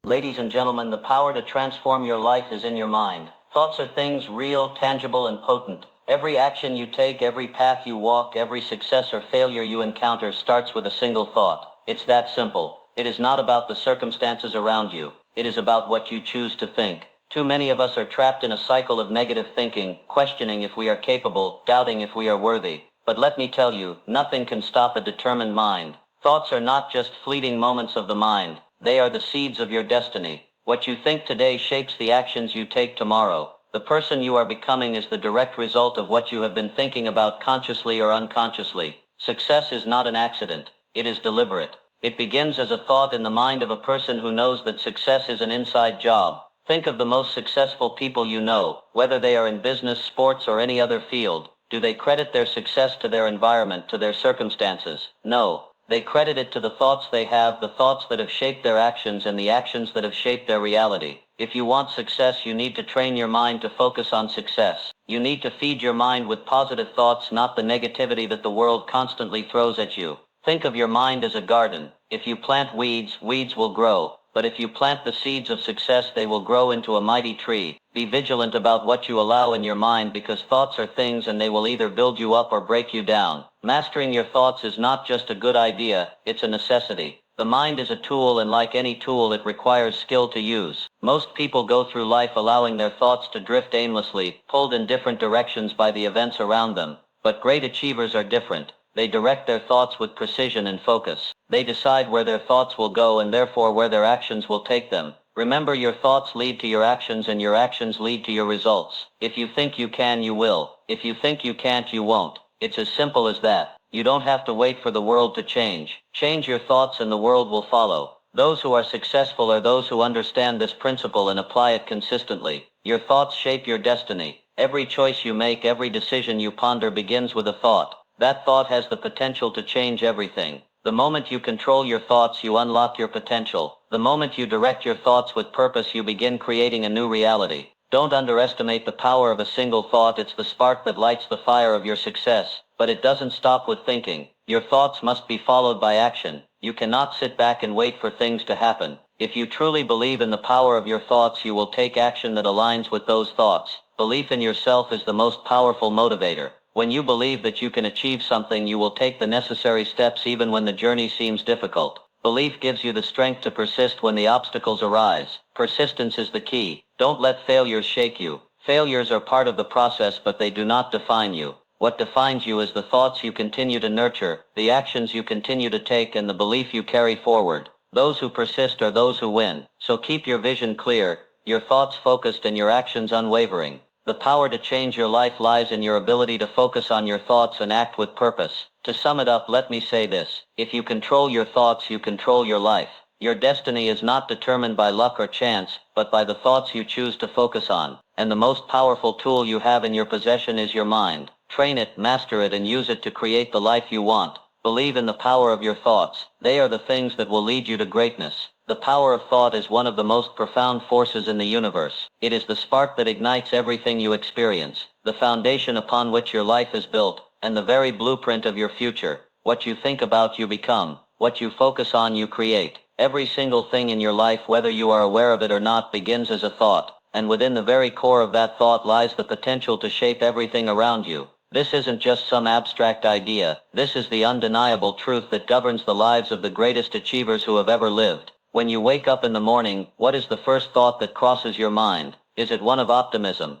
Ladies and gentlemen, the power to transform your life is in your mind. Thoughts are things real, tangible, and potent. Every action you take, every path you walk, every success or failure you encounter starts with a single thought. It's that simple. It is not about the circumstances around you. It is about what you choose to think. Too many of us are trapped in a cycle of negative thinking, questioning if we are capable, doubting if we are worthy. But let me tell you, nothing can stop a determined mind. Thoughts are not just fleeting moments of the mind. They are the seeds of your destiny. What you think today shapes the actions you take tomorrow. The person you are becoming is the direct result of what you have been thinking about consciously or unconsciously. Success is not an accident. It is deliberate. It begins as a thought in the mind of a person who knows that success is an inside job. Think of the most successful people you know, whether they are in business, sports, or any other field. Do they credit their success to their environment, to their circumstances? No. They credit it to the thoughts they have, the thoughts that have shaped their actions, and the actions that have shaped their reality. If you want success, you need to train your mind to focus on success. You need to feed your mind with positive thoughts, not the negativity that the world constantly throws at you. Think of your mind as a garden. If you plant weeds, weeds will grow. But if you plant the seeds of success, they will grow into a mighty tree. Be vigilant about what you allow in your mind, because thoughts are things and they will either build you up or break you down. Mastering your thoughts is not just a good idea, it's a necessity. The mind is a tool, and like any tool, it requires skill to use. Most people go through life allowing their thoughts to drift aimlessly, pulled in different directions by the events around them. But great achievers are different. They direct their thoughts with precision and focus. They decide where their thoughts will go and therefore where their actions will take them. Remember, your thoughts lead to your actions and your actions lead to your results. If you think you can, you will. If you think you can't, you won't. It's as simple as that. You don't have to wait for the world to change. Change your thoughts and the world will follow. Those who are successful are those who understand this principle and apply it consistently. Your thoughts shape your destiny. Every choice you make, every decision you ponder begins with a thought. That thought has the potential to change everything. The moment you control your thoughts, you unlock your potential. The moment you direct your thoughts with purpose, you begin creating a new reality. Don't underestimate the power of a single thought. It's the spark that lights the fire of your success. But it doesn't stop with thinking. Your thoughts must be followed by action. You cannot sit back and wait for things to happen. If you truly believe in the power of your thoughts, you will take action that aligns with those thoughts. Belief in yourself is the most powerful motivator. When you believe that you can achieve something, you will take the necessary steps even when the journey seems difficult. Belief gives you the strength to persist when the obstacles arise. Persistence is the key. Don't let failures shake you. Failures are part of the process, but they do not define you. What defines you is the thoughts you continue to nurture, the actions you continue to take, and the belief you carry forward. Those who persist are those who win. So keep your vision clear, your thoughts focused, and your actions unwavering. The power to change your life lies in your ability to focus on your thoughts and act with purpose. To sum it up, let me say this. If you control your thoughts, you control your life. Your destiny is not determined by luck or chance, but by the thoughts you choose to focus on. And the most powerful tool you have in your possession is your mind. Train it, master it, and use it to create the life you want. Believe in the power of your thoughts. They are the things that will lead you to greatness. The power of thought is one of the most profound forces in the universe. It is the spark that ignites everything you experience, the foundation upon which your life is built, and the very blueprint of your future. What you think about, you become. What you focus on, you create. Every single thing in your life, whether you are aware of it or not, begins as a thought. And within the very core of that thought lies the potential to shape everything around you. This isn't just some abstract idea. This is the undeniable truth that governs the lives of the greatest achievers who have ever lived. When you wake up in the morning, what is the first thought that crosses your mind? Is it one of optimism?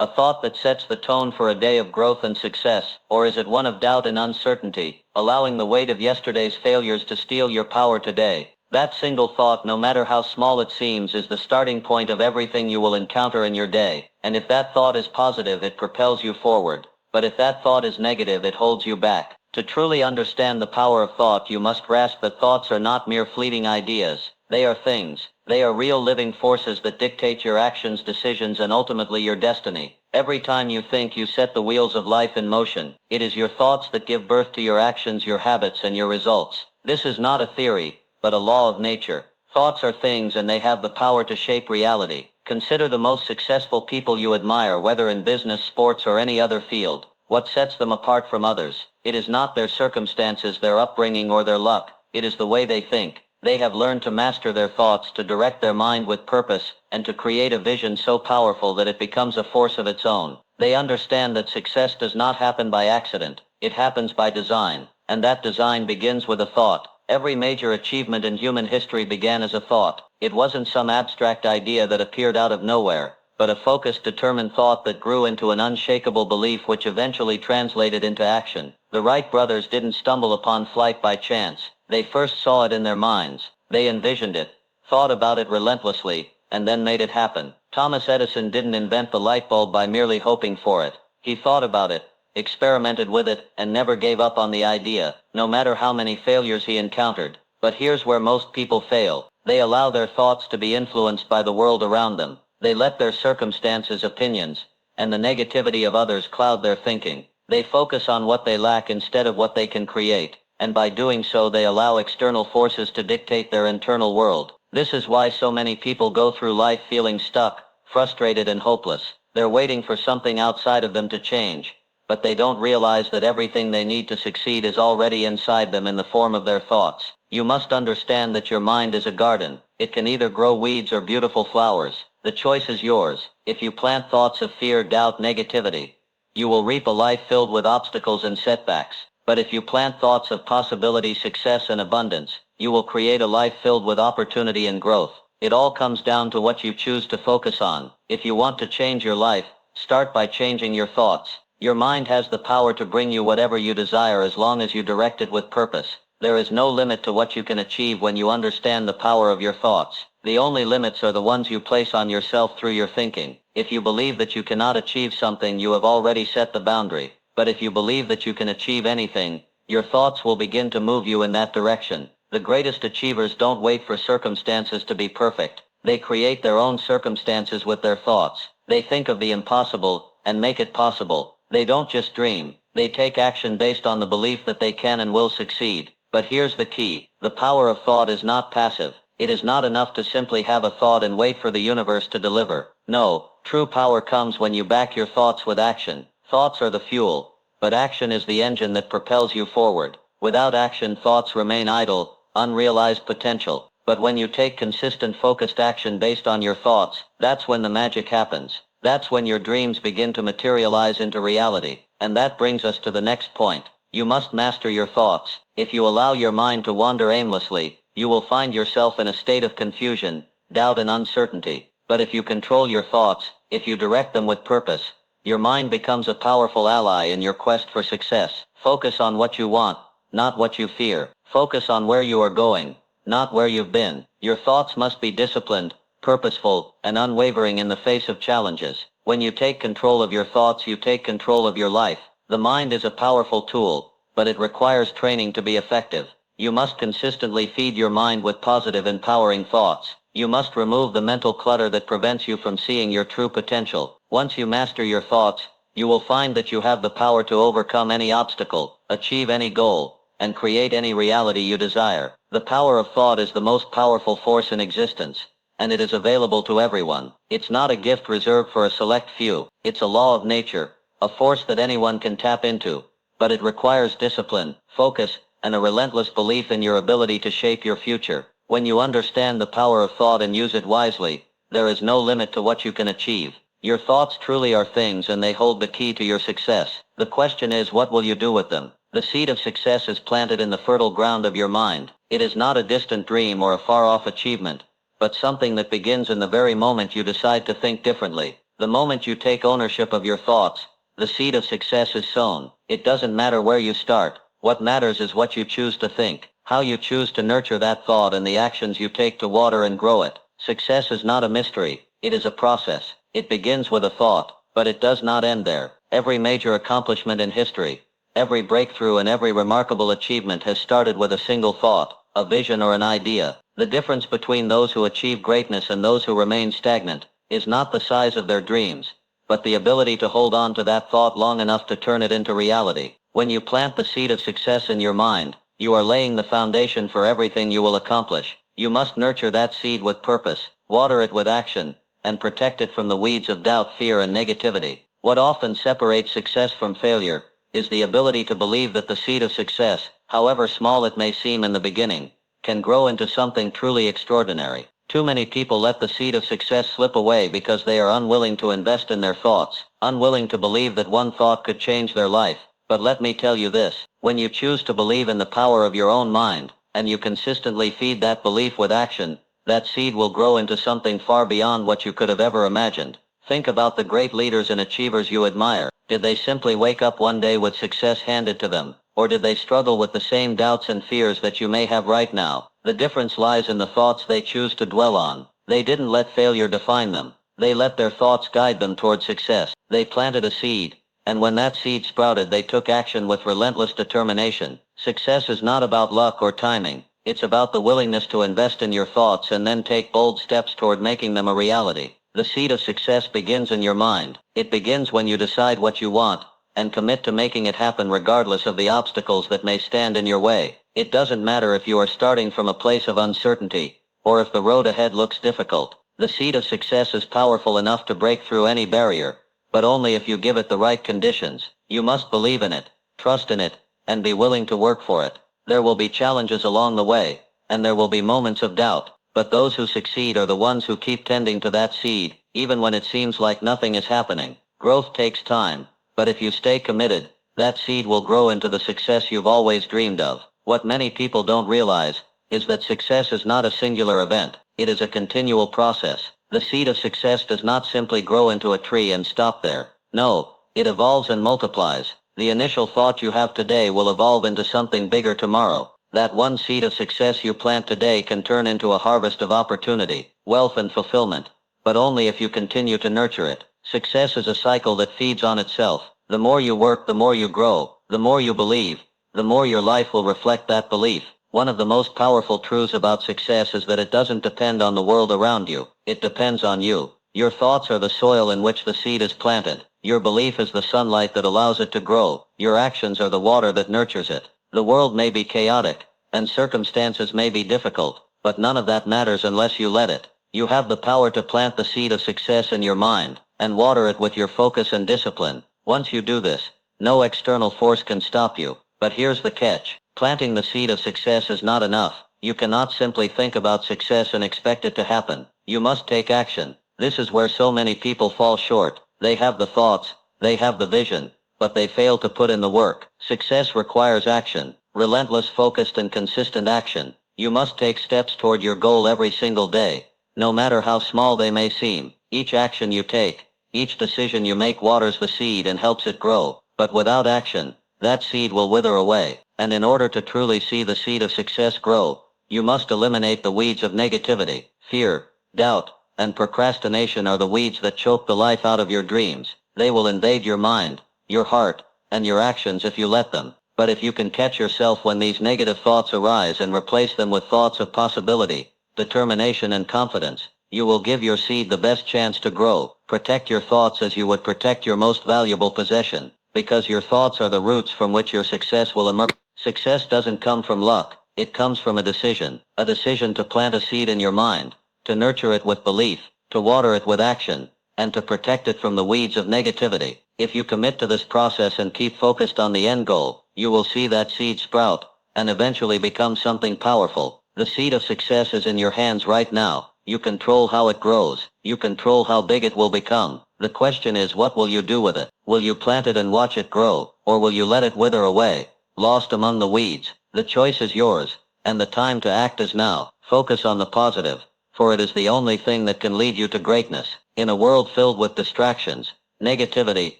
A thought that sets the tone for a day of growth and success? Or is it one of doubt and uncertainty, allowing the weight of yesterday's failures to steal your power today? That single thought, no matter how small it seems, is the starting point of everything you will encounter in your day. And if that thought is positive, it propels you forward. But if that thought is negative, it holds you back. To truly understand the power of thought, you must grasp that thoughts are not mere fleeting ideas. They are things. They are real living forces that dictate your actions, decisions, and ultimately your destiny. Every time you think, you set the wheels of life in motion. It is your thoughts that give birth to your actions, your habits, and your results. This is not a theory, but a law of nature. Thoughts are things, and they have the power to shape reality. Consider the most successful people you admire, whether in business, sports, or any other field. What sets them apart from others? It is not their circumstances, their upbringing, or their luck. It is the way they think. They have learned to master their thoughts, to direct their mind with purpose, and to create a vision so powerful that it becomes a force of its own. They understand that success does not happen by accident. It happens by design, and that design begins with a thought. Every major achievement in human history began as a thought. It wasn't some abstract idea that appeared out of nowhere, but a focused, determined thought that grew into an unshakable belief which eventually translated into action. The Wright brothers didn't stumble upon flight by chance. They first saw it in their minds. They envisioned it, thought about it relentlessly, and then made it happen. Thomas Edison didn't invent the light bulb by merely hoping for it. He thought about it, experimented with it, and never gave up on the idea, no matter how many failures he encountered. But here's where most people fail. They allow their thoughts to be influenced by the world around them. They let their circumstances, opinions, and the negativity of others cloud their thinking. They focus on what they lack instead of what they can create, and by doing so they allow external forces to dictate their internal world. This is why so many people go through life feeling stuck, frustrated, and hopeless. They're waiting for something outside of them to change, but they don't realize that everything they need to succeed is already inside them in the form of their thoughts. You must understand that your mind is a garden. It can either grow weeds or beautiful flowers. The choice is yours. If you plant thoughts of fear, doubt, negativity, you will reap a life filled with obstacles and setbacks. But if you plant thoughts of possibility, success, and abundance, you will create a life filled with opportunity and growth. It all comes down to what you choose to focus on. If you want to change your life, start by changing your thoughts. Your mind has the power to bring you whatever you desire as long as you direct it with purpose. There is no limit to what you can achieve when you understand the power of your thoughts. The only limits are the ones you place on yourself through your thinking. If you believe that you cannot achieve something, you have already set the boundary. But if you believe that you can achieve anything, your thoughts will begin to move you in that direction. The greatest achievers don't wait for circumstances to be perfect. They create their own circumstances with their thoughts. They think of the impossible and make it possible. They don't just dream. They take action based on the belief that they can and will succeed. But here's the key. The power of thought is not passive. It is not enough to simply have a thought and wait for the universe to deliver. No, true power comes when you back your thoughts with action. Thoughts are the fuel, but action is the engine that propels you forward. Without action, thoughts remain idle, unrealized potential. But when you take consistent, focused action based on your thoughts, that's when the magic happens. That's when your dreams begin to materialize into reality. And that brings us to the next point. You must master your thoughts. If you allow your mind to wander aimlessly, you will find yourself in a state of confusion, doubt, and uncertainty. But if you control your thoughts, if you direct them with purpose, your mind becomes a powerful ally in your quest for success. Focus on what you want, not what you fear. Focus on where you are going, not where you've been. Your thoughts must be disciplined, purposeful, and unwavering in the face of challenges. When you take control of your thoughts, you take control of your life. The mind is a powerful tool, but it requires training to be effective. You must consistently feed your mind with positive, empowering thoughts. You must remove the mental clutter that prevents you from seeing your true potential. Once you master your thoughts, you will find that you have the power to overcome any obstacle, achieve any goal, and create any reality you desire. The power of thought is the most powerful force in existence, and it is available to everyone. It's not a gift reserved for a select few. It's a law of nature, a force that anyone can tap into. But it requires discipline, focus, and a relentless belief in your ability to shape your future. When you understand the power of thought and use it wisely, there is no limit to what you can achieve. Your thoughts truly are things, and they hold the key to your success. The question is, what will you do with them? The seed of success is planted in the fertile ground of your mind. It is not a distant dream or a far-off achievement, but something that begins in the very moment you decide to think differently. The moment you take ownership of your thoughts, the seed of success is sown. It doesn't matter where you start. What matters is what you choose to think, how you choose to nurture that thought, and the actions you take to water and grow it. Success is not a mystery. It is a process. It begins with a thought, but it does not end there. Every major accomplishment in history, every breakthrough, and every remarkable achievement has started with a single thought, a vision, or an idea. The difference between those who achieve greatness and those who remain stagnant is not the size of their dreams, but the ability to hold on to that thought long enough to turn it into reality. When you plant the seed of success in your mind, you are laying the foundation for everything you will accomplish. You must nurture that seed with purpose, water it with action, and protect it from the weeds of doubt, fear, and negativity. What often separates success from failure is the ability to believe that the seed of success, however small it may seem in the beginning, can grow into something truly extraordinary. Too many people let the seed of success slip away because they are unwilling to invest in their thoughts, unwilling to believe that one thought could change their life. But let me tell you this, when you choose to believe in the power of your own mind, and you consistently feed that belief with action, that seed will grow into something far beyond what you could have ever imagined. Think about the great leaders and achievers you admire. Did they simply wake up one day with success handed to them? Or did they struggle with the same doubts and fears that you may have right now? The difference lies in the thoughts they choose to dwell on. They didn't let failure define them. They let their thoughts guide them toward success. They planted a seed, and when that seed sprouted, they took action with relentless determination. Success is not about luck or timing. It's about the willingness to invest in your thoughts and then take bold steps toward making them a reality. The seed of success begins in your mind. It begins when you decide what you want, and commit to making it happen regardless of the obstacles that may stand in your way. It doesn't matter if you are starting from a place of uncertainty, or if the road ahead looks difficult. The seed of success is powerful enough to break through any barrier, but only if you give it the right conditions. You must believe in it, trust in it, and be willing to work for it. There will be challenges along the way, and there will be moments of doubt, but those who succeed are the ones who keep tending to that seed, even when it seems like nothing is happening. Growth takes time, but if you stay committed, that seed will grow into the success you've always dreamed of. What many people don't realize is that success is not a singular event. It is a continual process. The seed of success does not simply grow into a tree and stop there. No, it evolves and multiplies. The initial thought you have today will evolve into something bigger tomorrow. That one seed of success you plant today can turn into a harvest of opportunity, wealth and fulfillment, but only if you continue to nurture it. Success is a cycle that feeds on itself. The more you work, the more you grow. The more you believe, the more your life will reflect that belief. One of the most powerful truths about success is that it doesn't depend on the world around you. It depends on you. Your thoughts are the soil in which the seed is planted. Your belief is the sunlight that allows it to grow. Your actions are the water that nurtures it. The world may be chaotic, and circumstances may be difficult, but none of that matters unless you let it. You have the power to plant the seed of success in your mind, and water it with your focus and discipline. Once you do this, no external force can stop you. But here's the catch. Planting the seed of success is not enough. You cannot simply think about success and expect it to happen. You must take action. This is where so many people fall short. They have the thoughts, they have the vision, but they fail to put in the work. Success requires action, relentless, focused, and consistent action. You must take steps toward your goal every single day, no matter how small they may seem. Each action you take, each decision you make waters the seed and helps it grow. But without action, that seed will wither away. And in order to truly see the seed of success grow, you must eliminate the weeds of negativity. Fear, doubt, and procrastination are the weeds that choke the life out of your dreams. They will invade your mind, your heart, and your actions if you let them. But if you can catch yourself when these negative thoughts arise and replace them with thoughts of possibility, determination, and confidence, you will give your seed the best chance to grow. Protect your thoughts as you would protect your most valuable possession, because your thoughts are the roots from which your success will emerge. Success doesn't come from luck. It comes from a decision to plant a seed in your mind, to nurture it with belief, to water it with action, and to protect it from the weeds of negativity. If you commit to this process and keep focused on the end goal, you will see that seed sprout, and eventually become something powerful. The seed of success is in your hands right now. You control how it grows. You control how big it will become. The question is, what will you do with it? Will you plant it and watch it grow, or will you let it wither away, lost among the weeds? The choice is yours, and the time to act is now. Focus on the positive, for it is the only thing that can lead you to greatness. In a world filled with distractions, negativity,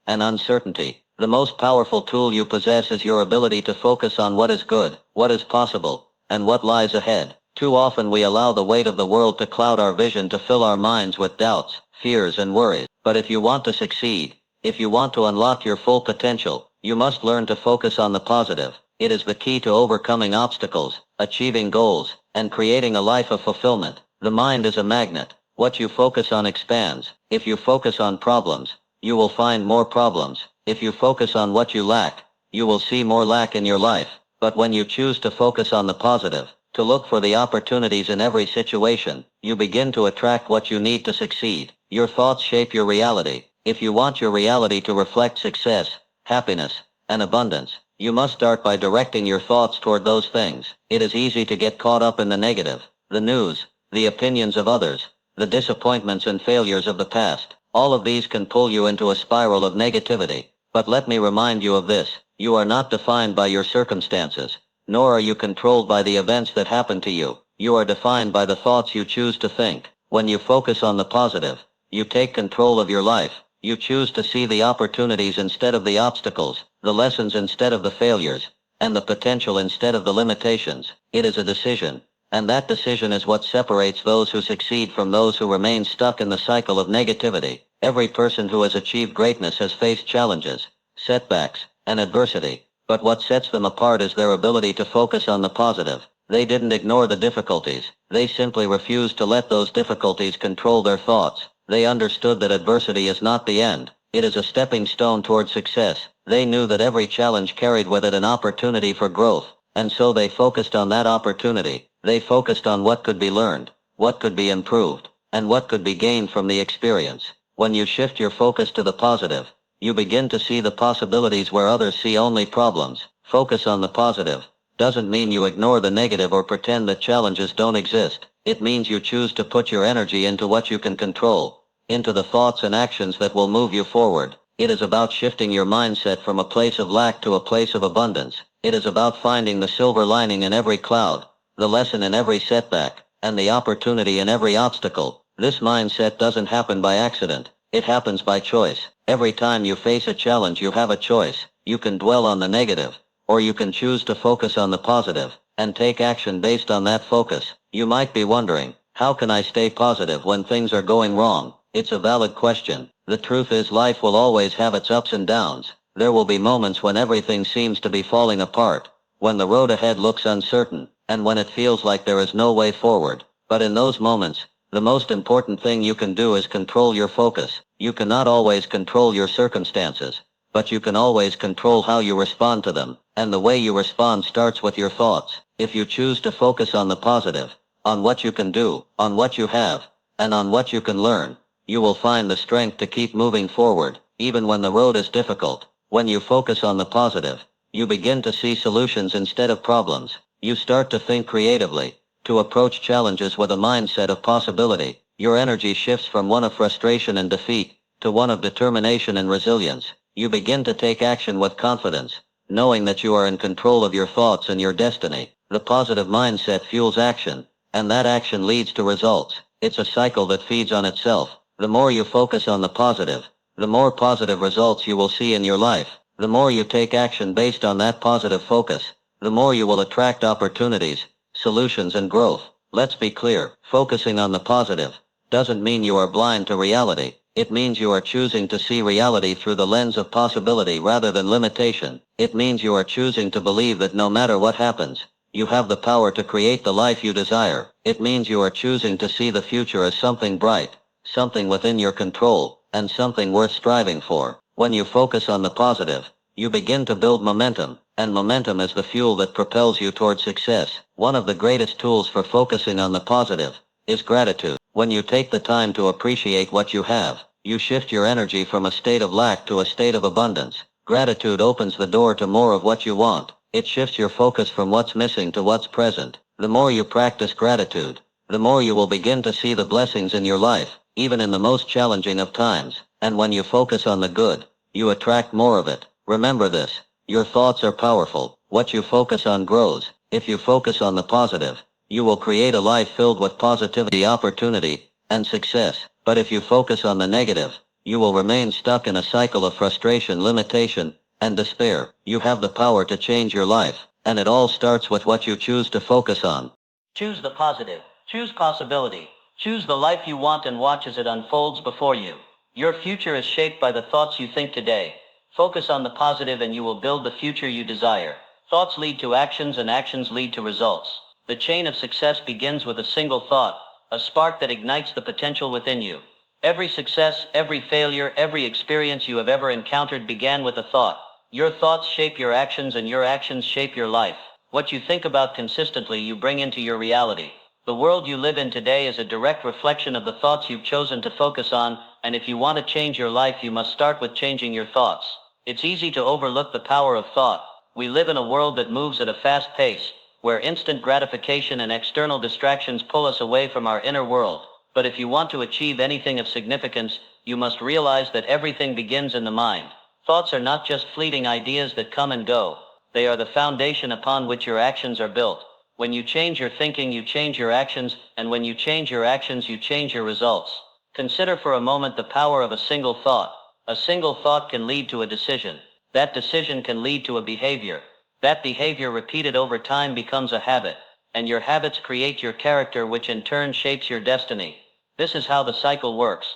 and uncertainty, the most powerful tool you possess is your ability to focus on what is good, what is possible, and what lies ahead. Too often we allow the weight of the world to cloud our vision, to fill our minds with doubts, fears, and worries. But if you want to succeed, if you want to unlock your full potential, you must learn to focus on the positive. It is the key to overcoming obstacles, achieving goals, and creating a life of fulfillment. The mind is a magnet. What you focus on expands. If you focus on problems, you will find more problems. If you focus on what you lack, you will see more lack in your life. But when you choose to focus on the positive, to look for the opportunities in every situation, you begin to attract what you need to succeed. Your thoughts shape your reality. If you want your reality to reflect success, happiness, and abundance, You must start by directing your thoughts toward those things. It is easy to get caught up in the negative, the news, the opinions of others, the disappointments and failures of the past. All of these can pull you into a spiral of negativity. But let me remind you of this: you are not defined by your circumstances, nor are you controlled by the events that happen to you. You are defined by the thoughts you choose to think. When you focus on the positive, you take control of your life. You choose to see the opportunities instead of the obstacles, the lessons instead of the failures, and the potential instead of the limitations. It is a decision, and that decision is what separates those who succeed from those who remain stuck in the cycle of negativity. Every person who has achieved greatness has faced challenges, setbacks, and adversity, but what sets them apart is their ability to focus on the positive. They didn't ignore the difficulties, they simply refused to let those difficulties control their thoughts. They understood that adversity is not the end, it is a stepping stone toward success. They knew that every challenge carried with it an opportunity for growth, and so they focused on that opportunity. They focused on what could be learned, what could be improved, and what could be gained from the experience. When you shift your focus to the positive, you begin to see the possibilities where others see only problems. Focus on the positive doesn't mean you ignore the negative or pretend that challenges don't exist. It means you choose to put your energy into what you can control, into the thoughts and actions that will move you forward. It is about shifting your mindset from a place of lack to a place of abundance. It is about finding the silver lining in every cloud, the lesson in every setback, and the opportunity in every obstacle. This mindset doesn't happen by accident. It happens by choice. Every time you face a challenge, you have a choice. You can dwell on the negative, or you can choose to focus on the positive, and take action based on that focus. You might be wondering, how can I stay positive when things are going wrong? It's a valid question. The truth is, life will always have its ups and downs. There will be moments when everything seems to be falling apart, when the road ahead looks uncertain, and when it feels like there is no way forward. But in those moments, the most important thing you can do is control your focus. You cannot always control your circumstances, but you can always control how you respond to them. And the way you respond starts with your thoughts. If you choose to focus on the positive, on what you can do, on what you have, and on what you can learn, you will find the strength to keep moving forward, even when the road is difficult. When you focus on the positive, you begin to see solutions instead of problems. You start to think creatively, to approach challenges with a mindset of possibility. Your energy shifts from one of frustration and defeat to one of determination and resilience. You begin to take action with confidence, knowing that you are in control of your thoughts and your destiny. The positive mindset fuels action, and that action leads to results. It's a cycle that feeds on itself. The more you focus on the positive, the more positive results you will see in your life. The more you take action based on that positive focus, the more you will attract opportunities, solutions, and growth. Let's be clear, focusing on the positive doesn't mean you are blind to reality. It means you are choosing to see reality through the lens of possibility rather than limitation. It means you are choosing to believe that no matter what happens, you have the power to create the life you desire. It means you are choosing to see the future as something bright, something within your control, and something worth striving for. When you focus on the positive, you begin to build momentum, and momentum is the fuel that propels you toward success. One of the greatest tools for focusing on the positive is gratitude. When you take the time to appreciate what you have, you shift your energy from a state of lack to a state of abundance. Gratitude opens the door to more of what you want. It shifts your focus from what's missing to what's present. The more you practice gratitude, the more you will begin to see the blessings in your life, even in the most challenging of times. And when you focus on the good, you attract more of it. Remember this: your thoughts are powerful. What you focus on grows. If you focus on the positive, you will create a life filled with positivity, opportunity, and success. But if you focus on the negative, you will remain stuck in a cycle of frustration, limitation, and despair. You have the power to change your life, and it all starts with what you choose to focus on. Choose the positive. Choose possibility. Choose the life you want and watch as it unfolds before you. Your future is shaped by the thoughts you think today. Focus on the positive and you will build the future you desire. Thoughts lead to actions and actions lead to results. The chain of success begins with a single thought, a spark that ignites the potential within you. Every success, every failure, every experience you have ever encountered began with a thought. Your thoughts shape your actions and your actions shape your life. What you think about consistently, you bring into your reality. The world you live in today is a direct reflection of the thoughts you've chosen to focus on, and if you want to change your life, you must start with changing your thoughts. It's easy to overlook the power of thought, We live in a world that moves at a fast pace, where instant gratification and external distractions pull us away from our inner world. But if you want to achieve anything of significance, you must realize that everything begins in the mind. Thoughts are not just fleeting ideas that come and go. They are the foundation upon which your actions are built. When you change your thinking, you change your actions, and when you change your actions, you change your results. Consider for a moment the power of a single thought. A single thought can lead to a decision. That decision can lead to a behavior. That behavior repeated over time becomes a habit, and your habits create your character, which in turn shapes your destiny. This is how the cycle works.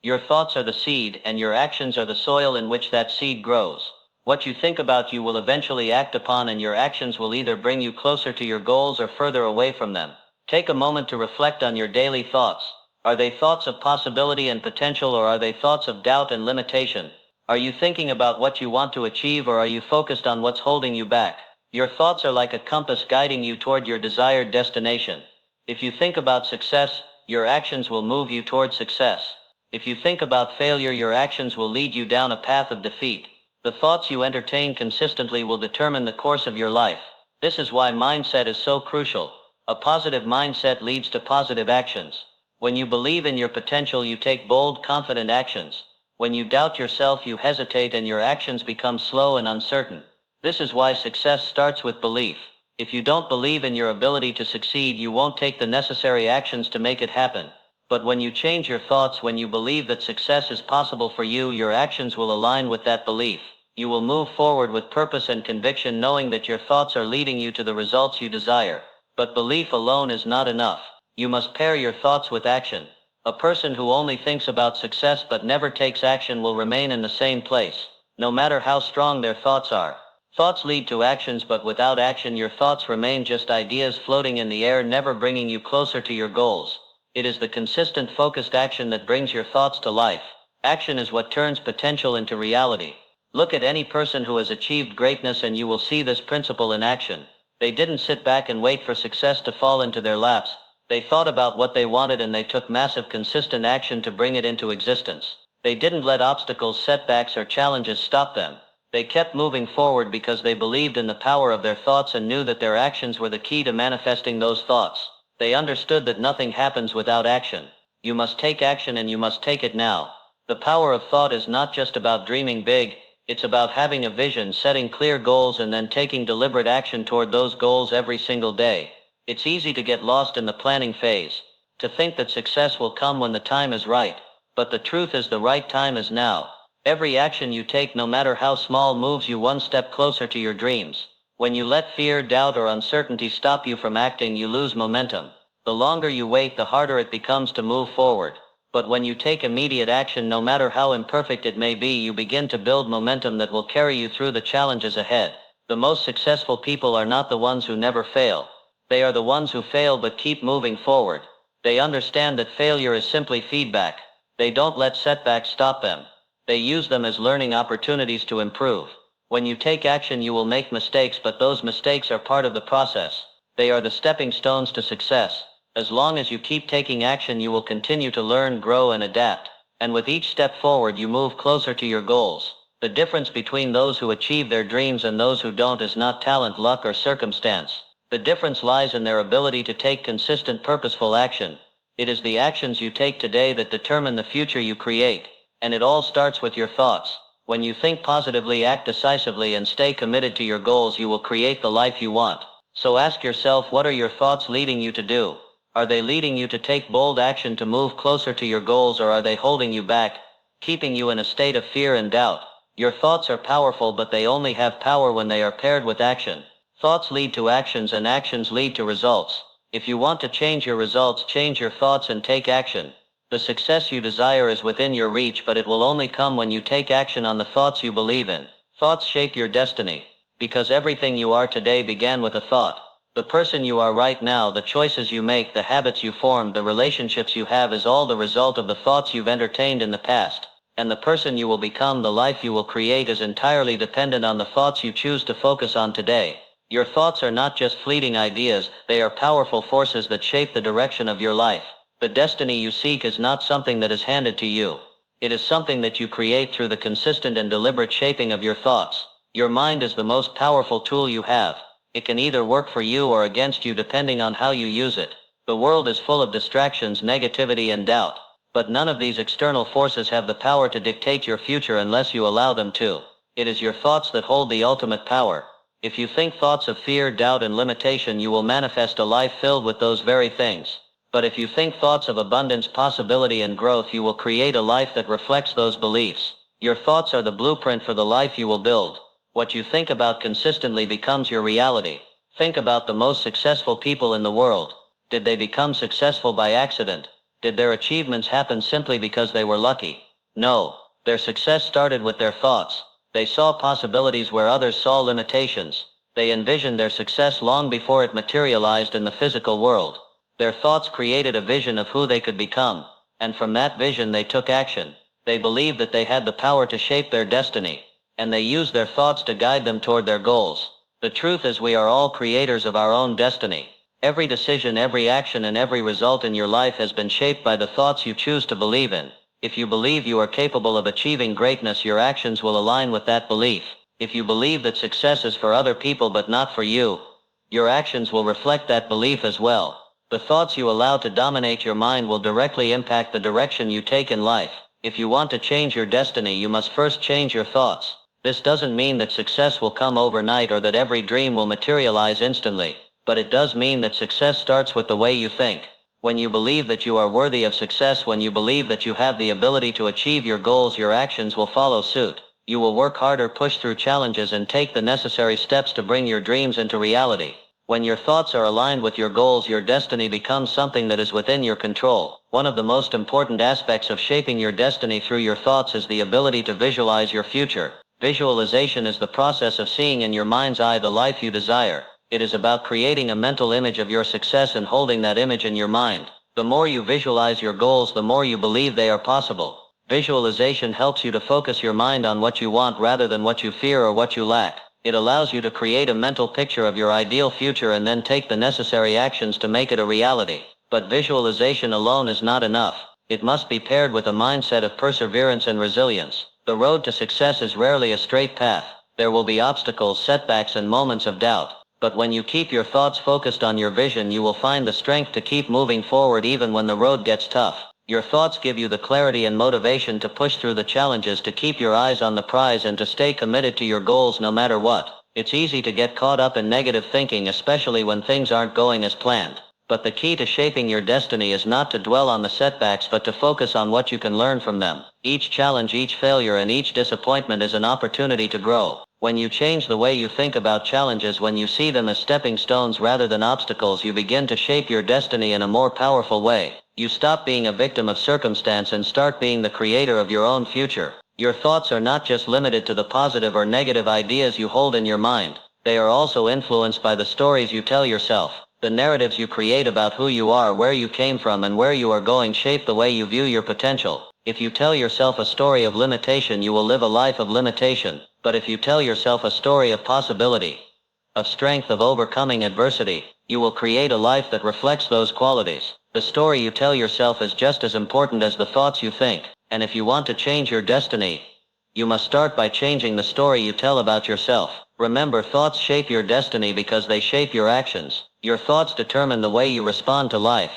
Your thoughts are the seed, and your actions are the soil in which that seed grows. What you think about you will eventually act upon, and your actions will either bring you closer to your goals or further away from them. Take a moment to reflect on your daily thoughts. Are they thoughts of possibility and potential, or are they thoughts of doubt and limitation? Are you thinking about what you want to achieve, or are you focused on what's holding you back? Your thoughts are like a compass guiding you toward your desired destination. If you think about success, your actions will move you toward success. If you think about failure, your actions will lead you down a path of defeat. The thoughts you entertain consistently will determine the course of your life. This is why mindset is so crucial. A positive mindset leads to positive actions. When you believe in your potential, you take bold, confident actions. When you doubt yourself, you hesitate, and your actions become slow and uncertain. This is why success starts with belief. If you don't believe in your ability to succeed, you won't take the necessary actions to make it happen. But when you change your thoughts, when you believe that success is possible for you, your actions will align with that belief. You will move forward with purpose and conviction, knowing that your thoughts are leading you to the results you desire. But belief alone is not enough. You must pair your thoughts with action. A person who only thinks about success but never takes action will remain in the same place, no matter how strong their thoughts are. Thoughts lead to actions, but without action, your thoughts remain just ideas floating in the air, never bringing you closer to your goals. It is the consistent, focused action that brings your thoughts to life. Action is what turns potential into reality. Look at any person who has achieved greatness, and you will see this principle in action. They didn't sit back and wait for success to fall into their laps. They thought about what they wanted, and they took massive, consistent action to bring it into existence. They didn't let obstacles, setbacks, or challenges stop them. They kept moving forward because they believed in the power of their thoughts and knew that their actions were the key to manifesting those thoughts. They understood that nothing happens without action. You must take action, and you must take it now. The power of thought is not just about dreaming big. It's about having a vision, setting clear goals, and then taking deliberate action toward those goals every single day. It's easy to get lost in the planning phase, to think that success will come when the time is right. But the truth is, the right time is now. Every action you take, no matter how small, moves you one step closer to your dreams. When you let fear, doubt, or uncertainty stop you from acting, you lose momentum. The longer you wait, the harder it becomes to move forward. But when you take immediate action, no matter how imperfect it may be, you begin to build momentum that will carry you through the challenges ahead. The most successful people are not the ones who never fail. They are the ones who fail but keep moving forward. They understand that failure is simply feedback. They don't let setbacks stop them. They use them as learning opportunities to improve. When you take action, you will make mistakes, but those mistakes are part of the process. They are the stepping stones to success. As long as you keep taking action, you will continue to learn, grow, and adapt. And with each step forward, you move closer to your goals. The difference between those who achieve their dreams and those who don't is not talent, luck, or circumstance. The difference lies in their ability to take consistent, purposeful action. It is the actions you take today that determine the future you create. And it all starts with your thoughts. When you think positively, act decisively, and stay committed to your goals, you will create the life you want. So ask yourself, what are your thoughts leading you to do? Are they leading you to take bold action to move closer to your goals, or are they holding you back, keeping you in a state of fear and doubt? Your thoughts are powerful, but they only have power when they are paired with action. Thoughts lead to actions, and actions lead to results. If you want to change your results, change your thoughts and take action. The success you desire is within your reach, but it will only come when you take action on the thoughts you believe in. Thoughts shape your destiny, because everything you are today began with a thought. The person you are right now, the choices you make, the habits you form, the relationships you have, is all the result of the thoughts you've entertained in the past. And the person you will become, the life you will create, is entirely dependent on the thoughts you choose to focus on today. Your thoughts are not just fleeting ideas, they are powerful forces that shape the direction of your life. The destiny you seek is not something that is handed to you. It is something that you create through the consistent and deliberate shaping of your thoughts. Your mind is the most powerful tool you have. It can either work for you or against you depending on how you use it. The world is full of distractions, negativity, and doubt. But none of these external forces have the power to dictate your future unless you allow them to. It is your thoughts that hold the ultimate power. If you think thoughts of fear, doubt, and limitation, you will manifest a life filled with those very things. But if you think thoughts of abundance, possibility, and growth, you will create a life that reflects those beliefs. Your thoughts are the blueprint for the life you will build. What you think about consistently becomes your reality. Think about the most successful people in the world. Did they become successful by accident? Did their achievements happen simply because they were lucky? No. Their success started with their thoughts. They saw possibilities where others saw limitations. They envisioned their success long before it materialized in the physical world. Their thoughts created a vision of who they could become, and from that vision they took action. They believed that they had the power to shape their destiny, and they used their thoughts to guide them toward their goals. The truth is, we are all creators of our own destiny. Every decision, every action, and every result in your life has been shaped by the thoughts you choose to believe in. If you believe you are capable of achieving greatness, your actions will align with that belief. If you believe that success is for other people but not for you, your actions will reflect that belief as well. The thoughts you allow to dominate your mind will directly impact the direction you take in life. If you want to change your destiny, you must first change your thoughts. This doesn't mean that success will come overnight or that every dream will materialize instantly, but it does mean that success starts with the way you think. When you believe that you are worthy of success, when you believe that you have the ability to achieve your goals, your actions will follow suit. You will work harder, push through challenges, and take the necessary steps to bring your dreams into reality. When your thoughts are aligned with your goals, your destiny becomes something that is within your control. One of the most important aspects of shaping your destiny through your thoughts is the ability to visualize your future. Visualization is the process of seeing in your mind's eye the life you desire. It is about creating a mental image of your success and holding that image in your mind. The more you visualize your goals, the more you believe they are possible. Visualization helps you to focus your mind on what you want rather than what you fear or what you lack. It allows you to create a mental picture of your ideal future and then take the necessary actions to make it a reality. But visualization alone is not enough. It must be paired with a mindset of perseverance and resilience. The road to success is rarely a straight path. There will be obstacles, setbacks, and moments of doubt. But when you keep your thoughts focused on your vision, you will find the strength to keep moving forward even when the road gets tough. Your thoughts give you the clarity and motivation to push through the challenges, to keep your eyes on the prize, and to stay committed to your goals no matter what. It's easy to get caught up in negative thinking, especially when things aren't going as planned. But the key to shaping your destiny is not to dwell on the setbacks, but to focus on what you can learn from them. Each challenge, each failure, and each disappointment is an opportunity to grow. When you change the way you think about challenges, when you see them as stepping stones rather than obstacles, you begin to shape your destiny in a more powerful way. You stop being a victim of circumstance and start being the creator of your own future. Your thoughts are not just limited to the positive or negative ideas you hold in your mind. They are also influenced by the stories you tell yourself. The narratives you create about who you are, where you came from, and where you are going shape the way you view your potential. If you tell yourself a story of limitation, you will live a life of limitation. But if you tell yourself a story of possibility, of strength, of overcoming adversity, you will create a life that reflects those qualities. The story you tell yourself is just as important as the thoughts you think. And if you want to change your destiny, you must start by changing the story you tell about yourself. Remember, thoughts shape your destiny because they shape your actions. Your thoughts determine the way you respond to life,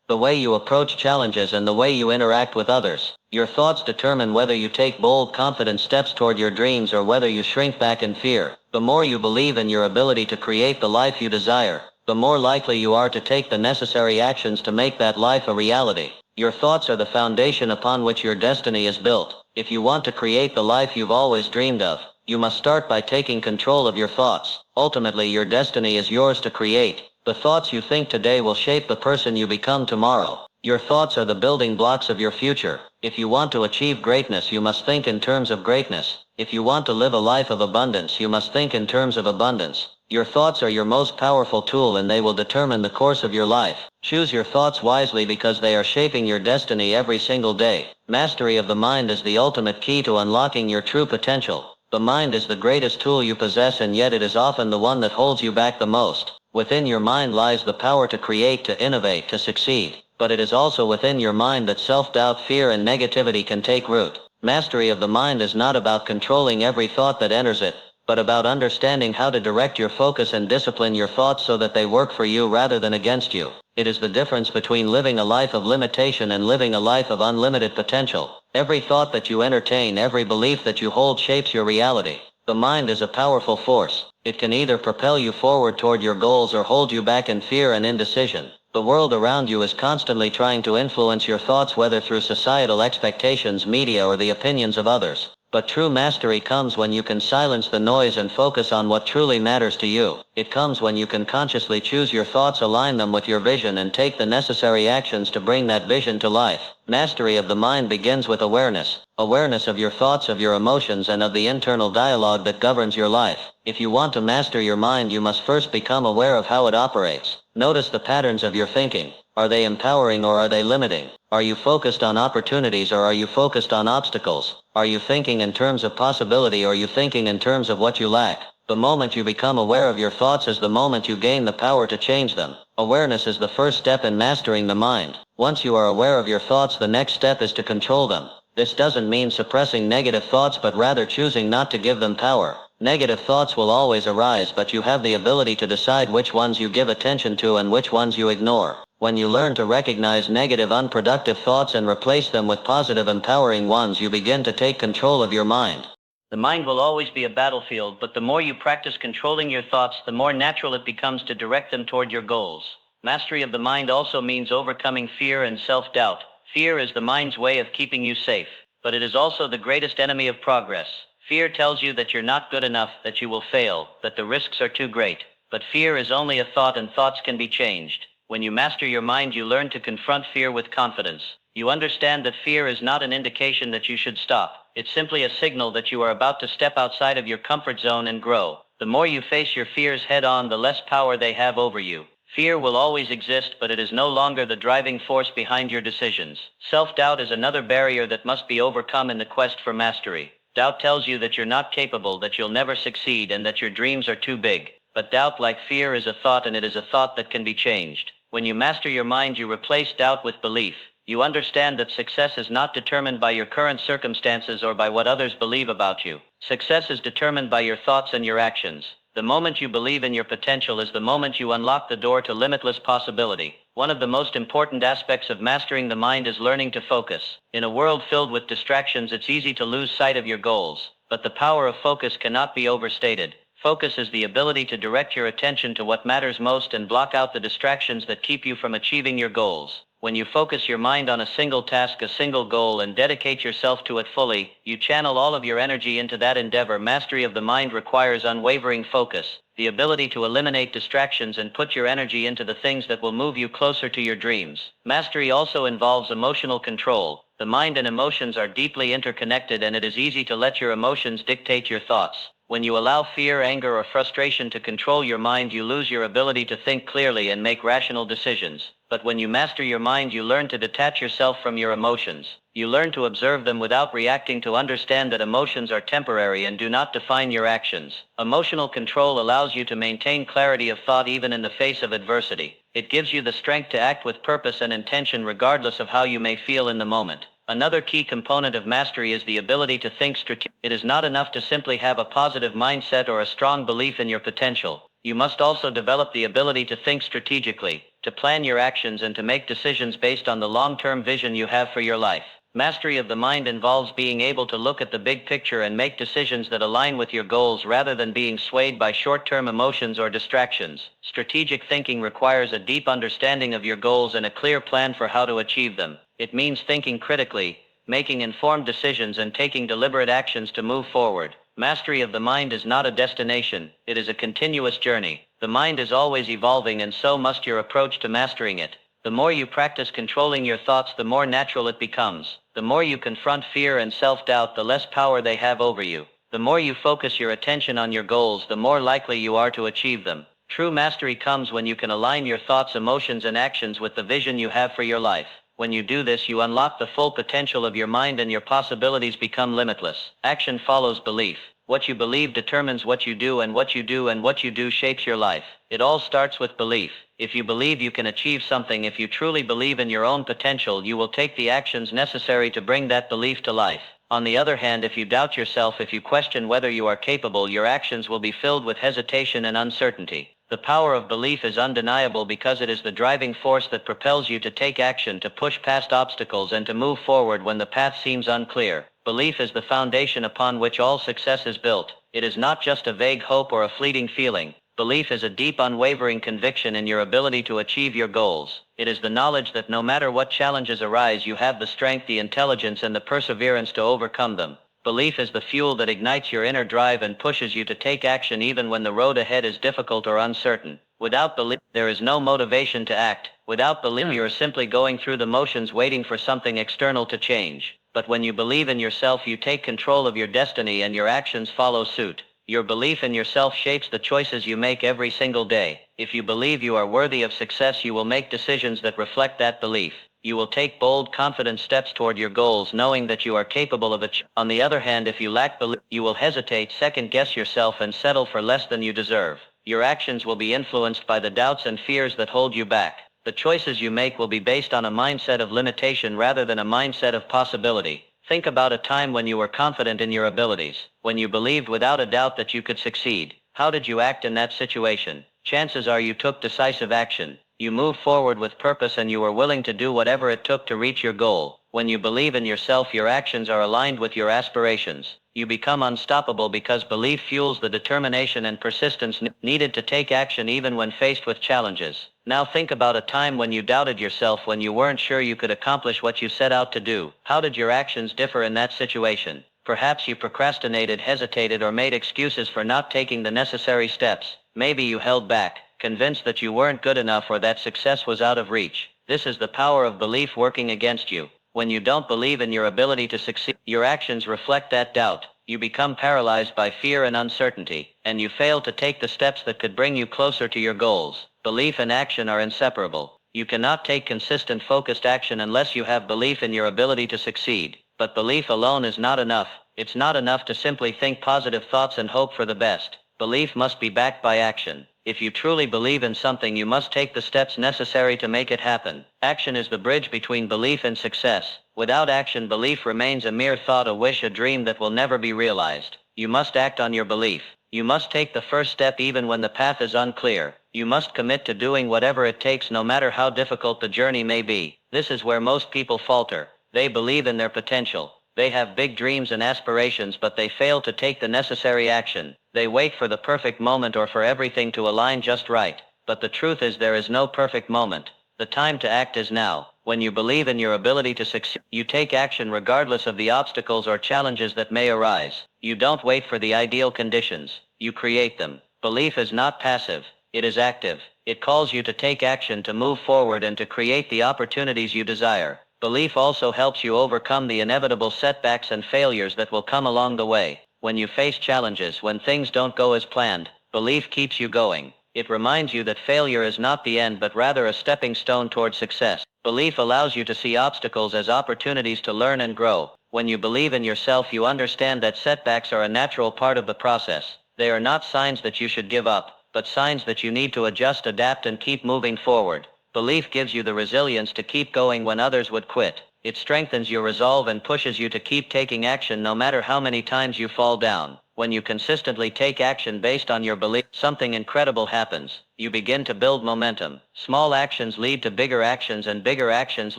the way you approach challenges, and the way you interact with others. Your thoughts determine whether you take bold, confident steps toward your dreams or whether you shrink back in fear. The more you believe in your ability to create the life you desire, the more likely you are to take the necessary actions to make that life a reality. Your thoughts are the foundation upon which your destiny is built. If you want to create the life you've always dreamed of, you must start by taking control of your thoughts. Ultimately, your destiny is yours to create. The thoughts you think today will shape the person you become tomorrow. Your thoughts are the building blocks of your future. If you want to achieve greatness, you must think in terms of greatness. If you want to live a life of abundance, you must think in terms of abundance. Your thoughts are your most powerful tool, and they will determine the course of your life. Choose your thoughts wisely because they are shaping your destiny every single day. Mastery of the mind is the ultimate key to unlocking your true potential. The mind is the greatest tool you possess, and yet it is often the one that holds you back the most. Within your mind lies the power to create, to innovate, to succeed. But it is also within your mind that self-doubt, fear, and negativity can take root. Mastery of the mind is not about controlling every thought that enters it, but about understanding how to direct your focus and discipline your thoughts so that they work for you rather than against you. It is the difference between living a life of limitation and living a life of unlimited potential. Every thought that you entertain, every belief that you hold shapes your reality. The mind is a powerful force. It can either propel you forward toward your goals or hold you back in fear and indecision. The world around you is constantly trying to influence your thoughts, whether through societal expectations, media, or the opinions of others. But true mastery comes when you can silence the noise and focus on what truly matters to you. It comes when you can consciously choose your thoughts, align them with your vision, and take the necessary actions to bring that vision to life. Mastery of the mind begins with awareness. Awareness of your thoughts, of your emotions, and of the internal dialogue that governs your life. If you want to master your mind, you must first become aware of how it operates. Notice the patterns of your thinking. Are they empowering or are they limiting? Are you focused on opportunities or are you focused on obstacles? Are you thinking in terms of possibility or are you thinking in terms of what you lack? The moment you become aware of your thoughts is the moment you gain the power to change them. Awareness is the first step in mastering the mind. Once you are aware of your thoughts, the next step is to control them. This doesn't mean suppressing negative thoughts, but rather choosing not to give them power. Negative thoughts will always arise, but you have the ability to decide which ones you give attention to and which ones you ignore. When you learn to recognize negative, unproductive thoughts and replace them with positive, empowering ones, you begin to take control of your mind. The mind will always be a battlefield, but the more you practice controlling your thoughts, the more natural it becomes to direct them toward your goals. Mastery of the mind also means overcoming fear and self-doubt. Fear is the mind's way of keeping you safe, but it is also the greatest enemy of progress. Fear tells you that you're not good enough, that you will fail, that the risks are too great. But fear is only a thought, and thoughts can be changed. When you master your mind, you learn to confront fear with confidence. You understand that fear is not an indication that you should stop. It's simply a signal that you are about to step outside of your comfort zone and grow. The more you face your fears head on, the less power they have over you. Fear will always exist, but it is no longer the driving force behind your decisions. Self-doubt is another barrier that must be overcome in the quest for mastery. Doubt tells you that you're not capable, that you'll never succeed, and that your dreams are too big. But doubt, like fear, is a thought, and it is a thought that can be changed. When you master your mind, you replace doubt with belief. You understand that success is not determined by your current circumstances or by what others believe about you. Success is determined by your thoughts and your actions. The moment you believe in your potential is the moment you unlock the door to limitless possibility. One of the most important aspects of mastering the mind is learning to focus. In a world filled with distractions, it's easy to lose sight of your goals. But the power of focus cannot be overstated. Focus is the ability to direct your attention to what matters most and block out the distractions that keep you from achieving your goals. When you focus your mind on a single task, a single goal, and dedicate yourself to it fully, you channel all of your energy into that endeavor. Mastery of the mind requires unwavering focus, the ability to eliminate distractions and put your energy into the things that will move you closer to your dreams. Mastery also involves emotional control. The mind and emotions are deeply interconnected, and it is easy to let your emotions dictate your thoughts. When you allow fear, anger, or frustration to control your mind, you lose your ability to think clearly and make rational decisions. But when you master your mind, you learn to detach yourself from your emotions. You learn to observe them without reacting, to understand that emotions are temporary and do not define your actions. Emotional control allows you to maintain clarity of thought even in the face of adversity. It gives you the strength to act with purpose and intention regardless of how you may feel in the moment. Another key component of mastery is the ability to think strategically. It is not enough to simply have a positive mindset or a strong belief in your potential. You must also develop the ability to think strategically, to plan your actions, and to make decisions based on the long-term vision you have for your life. Mastery of the mind involves being able to look at the big picture and make decisions that align with your goals rather than being swayed by short-term emotions or distractions. Strategic thinking requires a deep understanding of your goals and a clear plan for how to achieve them. It means thinking critically, making informed decisions, and taking deliberate actions to move forward. Mastery of the mind is not a destination, it is a continuous journey. The mind is always evolving, and so must your approach to mastering it. The more you practice controlling your thoughts, the more natural it becomes. The more you confront fear and self-doubt, the less power they have over you. The more you focus your attention on your goals, the more likely you are to achieve them. True mastery comes when you can align your thoughts, emotions, and actions with the vision you have for your life. When you do this, you unlock the full potential of your mind and your possibilities become limitless. Action follows belief. What you believe determines what you do, and what you do shapes your life. It all starts with belief. If you believe you can achieve something, if you truly believe in your own potential, you will take the actions necessary to bring that belief to life. On the other hand, if you doubt yourself, if you question whether you are capable, your actions will be filled with hesitation and uncertainty. The power of belief is undeniable because it is the driving force that propels you to take action, to push past obstacles, and to move forward when the path seems unclear. Belief is the foundation upon which all success is built. It is not just a vague hope or a fleeting feeling. Belief is a deep, unwavering conviction in your ability to achieve your goals. It is the knowledge that no matter what challenges arise, you have the strength, the intelligence, and the perseverance to overcome them. Belief is the fuel that ignites your inner drive and pushes you to take action even when the road ahead is difficult or uncertain. Without belief, there is no motivation to act. Without belief, you are simply going through the motions, waiting for something external to change. But when you believe in yourself, you take control of your destiny and your actions follow suit. Your belief in yourself shapes the choices you make every single day. If you believe you are worthy of success, you will make decisions that reflect that belief. You will take bold, confident steps toward your goals, knowing that you are capable of it. On the other hand, if you lack belief, you will hesitate, second-guess yourself, and settle for less than you deserve. Your actions will be influenced by the doubts and fears that hold you back. The choices you make will be based on a mindset of limitation rather than a mindset of possibility. Think about a time when you were confident in your abilities, when you believed without a doubt that you could succeed. How did you act in that situation? Chances are you took decisive action. You moved forward with purpose and you were willing to do whatever it took to reach your goal. When you believe in yourself, your actions are aligned with your aspirations. You become unstoppable because belief fuels the determination and persistence needed to take action even when faced with challenges. Now think about a time when you doubted yourself, when you weren't sure you could accomplish what you set out to do. How did your actions differ in that situation? Perhaps you procrastinated, hesitated, or made excuses for not taking the necessary steps. Maybe you held back, convinced that you weren't good enough or that success was out of reach. This is the power of belief working against you. When you don't believe in your ability to succeed, your actions reflect that doubt. You become paralyzed by fear and uncertainty, and you fail to take the steps that could bring you closer to your goals. Belief and action are inseparable. You cannot take consistent, focused action unless you have belief in your ability to succeed. But belief alone is not enough. It's not enough to simply think positive thoughts and hope for the best. Belief must be backed by action. If you truly believe in something, you must take the steps necessary to make it happen. Action is the bridge between belief and success. Without action, belief remains a mere thought, a wish, a dream that will never be realized. You must act on your belief. You must take the first step even when the path is unclear. You must commit to doing whatever it takes, no matter how difficult the journey may be. This is where most people falter. They believe in their potential. They have big dreams and aspirations, but they fail to take the necessary action. They wait for the perfect moment or for everything to align just right. But the truth is, there is no perfect moment. The time to act is now. When you believe in your ability to succeed, you take action regardless of the obstacles or challenges that may arise. You don't wait for the ideal conditions. You create them. Belief is not passive. It is active. It calls you to take action, to move forward, and to create the opportunities you desire. Belief also helps you overcome the inevitable setbacks and failures that will come along the way. When you face challenges, when things don't go as planned, belief keeps you going. It reminds you that failure is not the end, but rather a stepping stone toward success. Belief allows you to see obstacles as opportunities to learn and grow. When you believe in yourself, you understand that setbacks are a natural part of the process. They are not signs that you should give up, but signs that you need to adjust, adapt, and keep moving forward. Belief gives you the resilience to keep going when others would quit. It strengthens your resolve and pushes you to keep taking action no matter how many times you fall down. When you consistently take action based on your belief, something incredible happens. You begin to build momentum. Small actions lead to bigger actions, and bigger actions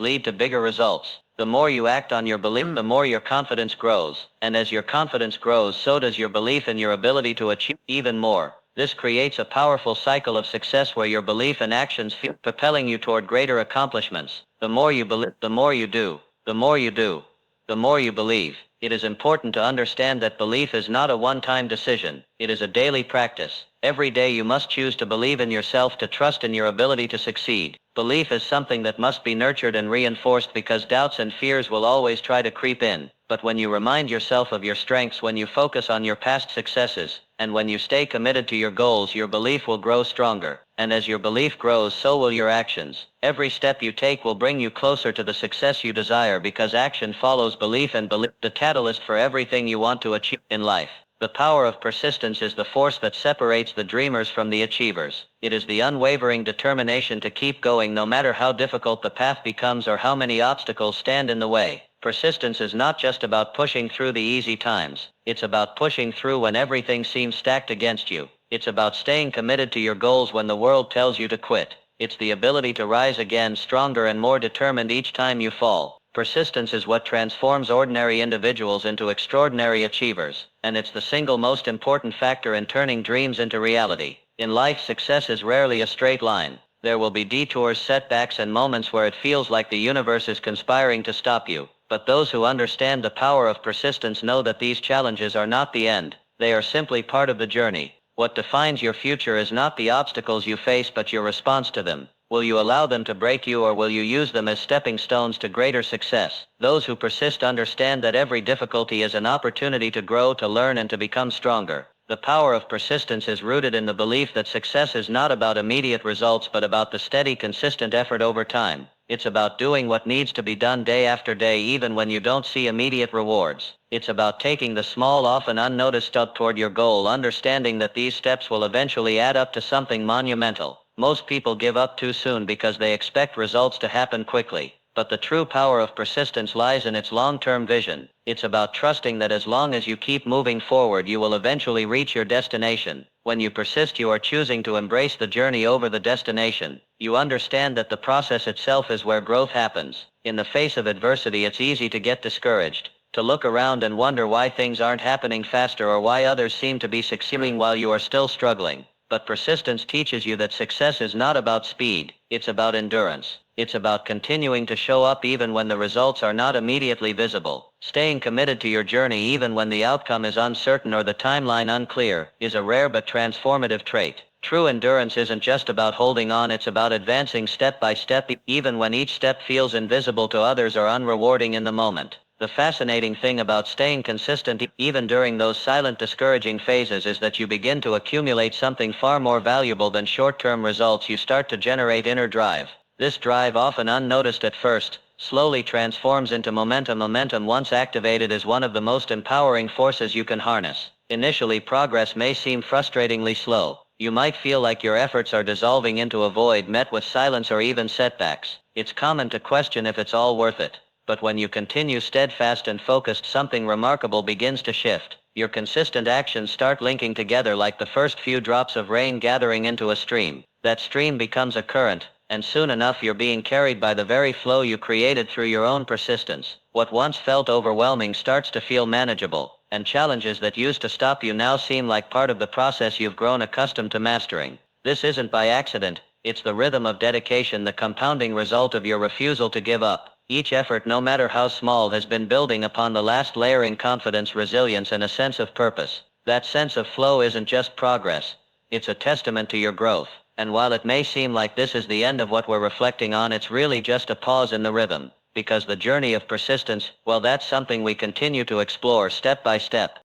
lead to bigger results. The more you act on your belief, the more your confidence grows. And as your confidence grows, so does your belief in your ability to achieve even more. This creates a powerful cycle of success where your belief and actions feel propelling you toward greater accomplishments. The more you believe, the more you do. The more you do, the more you believe. It is important to understand that belief is not a one-time decision. It is a daily practice. Every day you must choose to believe in yourself, to trust in your ability to succeed. Belief is something that must be nurtured and reinforced because doubts and fears will always try to creep in. But when you remind yourself of your strengths, when you focus on your past successes, and when you stay committed to your goals, your belief will grow stronger. And as your belief grows, so will your actions. Every step you take will bring you closer to the success you desire, because action follows belief, and belief, the catalyst for everything you want to achieve in life. The power of persistence is the force that separates the dreamers from the achievers. It is the unwavering determination to keep going no matter how difficult the path becomes or how many obstacles stand in the way. Persistence is not just about pushing through the easy times. It's about pushing through when everything seems stacked against you. It's about staying committed to your goals when the world tells you to quit. It's the ability to rise again stronger and more determined each time you fall. Persistence is what transforms ordinary individuals into extraordinary achievers, and it's the single most important factor in turning dreams into reality. In life, success is rarely a straight line. There will be detours, setbacks, and moments where it feels like the universe is conspiring to stop you. But those who understand the power of persistence know that these challenges are not the end. They are simply part of the journey. What defines your future is not the obstacles you face but your response to them. Will you allow them to break you, or will you use them as stepping stones to greater success? Those who persist understand that every difficulty is an opportunity to grow, to learn, and to become stronger. The power of persistence is rooted in the belief that success is not about immediate results but about the steady, consistent effort over time. It's about doing what needs to be done day after day even when you don't see immediate rewards. It's about taking the small, often unnoticed step toward your goal, understanding that these steps will eventually add up to something monumental. Most people give up too soon because they expect results to happen quickly. But the true power of persistence lies in its long-term vision. It's about trusting that as long as you keep moving forward, you will eventually reach your destination. When you persist, you are choosing to embrace the journey over the destination. You understand that the process itself is where growth happens. In the face of adversity, it's easy to get discouraged, to look around and wonder why things aren't happening faster or why others seem to be succeeding while you are still struggling. But persistence teaches you that success is not about speed, it's about endurance. It's about continuing to show up even when the results are not immediately visible. Staying committed to your journey even when the outcome is uncertain or the timeline unclear is a rare but transformative trait. True endurance isn't just about holding on, it's about advancing step by step, even when each step feels invisible to others or unrewarding in the moment. The fascinating thing about staying consistent, even during those silent, discouraging phases, is that you begin to accumulate something far more valuable than short-term results. You start to generate inner drive. This drive, often unnoticed at first, slowly transforms into momentum. Momentum, once activated, is one of the most empowering forces you can harness. Initially, progress may seem frustratingly slow. You might feel like your efforts are dissolving into a void, met with silence or even setbacks. It's common to question if it's all worth it. But when you continue steadfast and focused, something remarkable begins to shift. Your consistent actions start linking together like the first few drops of rain gathering into a stream. That stream becomes a current, and soon enough you're being carried by the very flow you created through your own persistence. What once felt overwhelming starts to feel manageable, and challenges that used to stop you now seem like part of the process you've grown accustomed to mastering. This isn't by accident, it's the rhythm of dedication, the compounding result of your refusal to give up. Each effort, no matter how small, has been building upon the last, layering confidence, resilience, and a sense of purpose. That sense of flow isn't just progress, it's a testament to your growth. And while it may seem like this is the end of what we're reflecting on, it's really just a pause in the rhythm. Because the journey of persistence, well, that's something we continue to explore step by step.